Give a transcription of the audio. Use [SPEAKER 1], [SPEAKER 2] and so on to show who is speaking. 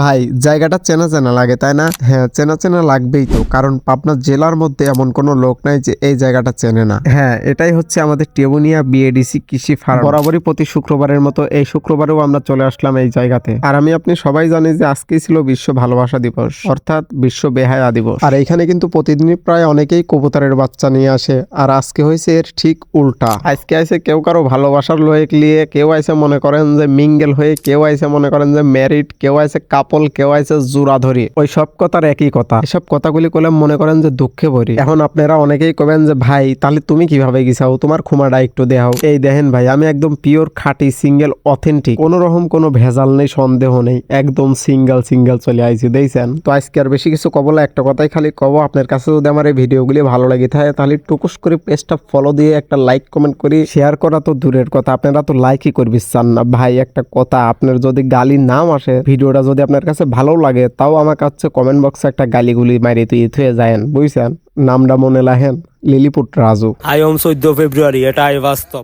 [SPEAKER 1] ভাই জায়গাটা চেনা চেনা লাগে তাই না? হ্যাঁ, চেনা চেনা লাগবেই তো, কারণ পাবনা জেলার মধ্যে এমন কোনো লোক নাই যে এই জায়গাটা চেনে না। হ্যাঁ, এটাই হচ্ছে আমাদের টেবুনিয়া বিএডিসি কৃষি ফার্ম। বরাবরই প্রতি শুক্রবারের মতো এই শুক্রবারেও আমরা চলে আসলাম এই জায়গাতে। আর আপনি সবাই জানি যে আজকেই ছিল বিশ্ব ভালোবাসা দিবস, অর্থাৎ বিশ্ব বেহায়া দিবস। আর এইখানে কিন্তু প্রতিদিনই প্রায় অনেকেই কবুতরের বাচ্চা নিয়ে আসে, আর আজকে হয়েছে এর ঠিক উল্টা। আজকে আইসে কেউ কারো ভালোবাসার লোক নিয়ে, কেউ আইসে মনে করেন যে মিঙ্গেল হয়ে, কেউ আইসে মনে করেন যে ম্যারিড, কেউ আইসে কাপল, কেউ আইসে জোড়া ধরি। ওই সব কথার একই কথা। এসব কথাগুলি করলে মনে করেন যে দুঃখে ভরি। এখন আপনারা অনেকেই কবেন যে ভাই তাহলে তুমি কিভাবে গেছাও, তোমার খুমাটা একটু দেখাও। এই দেখেন ভাই, আমি একদম পিওর খাঁটি সিঙ্গেল অথেন্টিক, কোনো রকম কোনো ভেজাল নেই, সন্দেহ নেই, একদম সিঙ্গেল চলে আইছি দেখছেন। তো আজকে আর বেশি কিছু কব না, একটা কথাই খালি কব, আপনার কাছে যদি আমার এই ভিডিওগুলি ভালো লাগে থাকে তাহলে টুকুস করে পেজটা ফলো দিয়ে একটা লাইক কমেন্ট করি। শেয়ার করা তো দূরের কথা, আপনারা তো লাইকই করবি চান না ভাই। একটা কথা, আপনার যদি গালি নাম আসে, ভিডিওটা যদি আপনার কাছে ভালো লাগে, তাও আমার কাছে কমেন্ট বক্সে একটা গালিগুলি মারি তুই থুয়ে যায়েন, বুঝছেন? নামটা মনে লাহেন, লিলিপুট রাজু।
[SPEAKER 2] আয়ম 14 ফেব্রুয়ারি, এটাই বাস্তব।